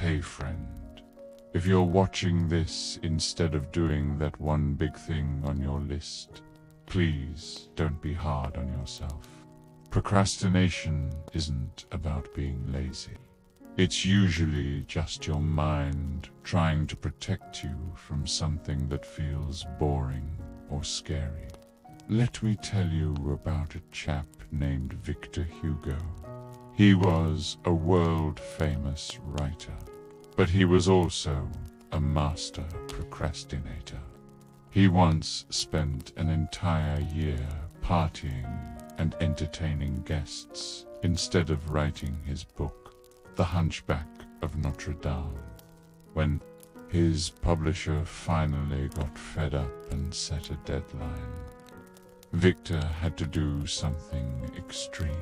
Hey friend, if you're watching this instead of doing that one big thing on your list, please don't be hard on yourself. Procrastination isn't about being lazy. It's usually just your mind trying to protect you from something that feels boring or scary. Let me tell you about a chap named Victor Hugo. He was a world-famous writer, but he was also a master procrastinator. He once spent an entire year partying and entertaining guests instead of writing his book, The Hunchback of Notre Dame. When his publisher finally got fed up and set a deadline, Victor had to do something extreme.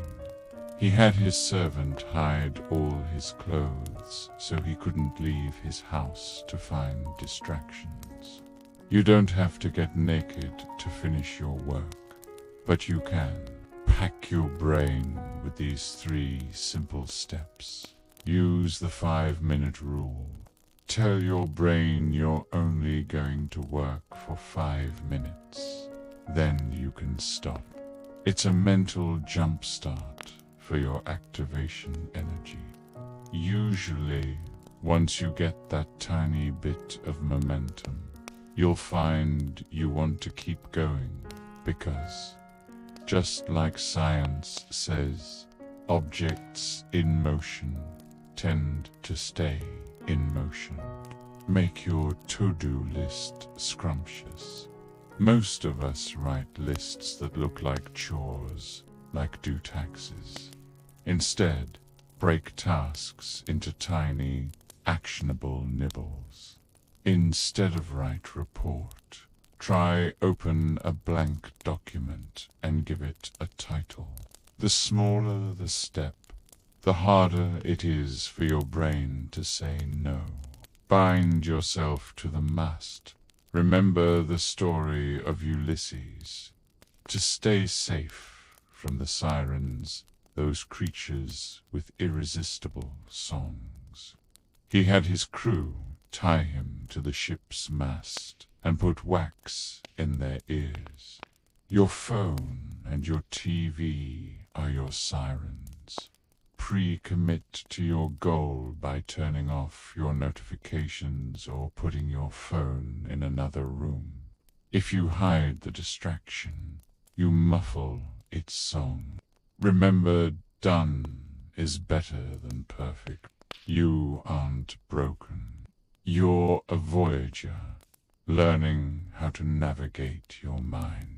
He had his servant hide all his clothes so he couldn't leave his house to find distractions. You don't have to get naked to finish your work, but you can pack your brain with these 3 simple steps. Use the 5-minute rule. Tell your brain you're only going to work for 5 minutes. Then you can stop. It's a mental jumpstart for your activation energy. Usually, once you get that tiny bit of momentum, you'll find you want to keep going because, just like science says, objects in motion tend to stay in motion. Make your to-do list scrumptious. Most of us write lists that look like chores, like do taxes. Instead, break tasks into tiny, actionable nibbles. Instead of write report, try open a blank document and give it a title. The smaller the step, the harder it is for your brain to say no. Bind yourself to the mast. Remember the story of Ulysses. To stay safe from the sirens, those creatures with irresistible songs. He had his crew tie him to the ship's mast and put wax in their ears. Your phone and your TV are your sirens. Pre-commit to your goal by turning off your notifications or putting your phone in another room. If you hide the distraction, you muffle its song. Remember, done is better than perfect. You aren't broken. You're a voyager, learning how to navigate your mind.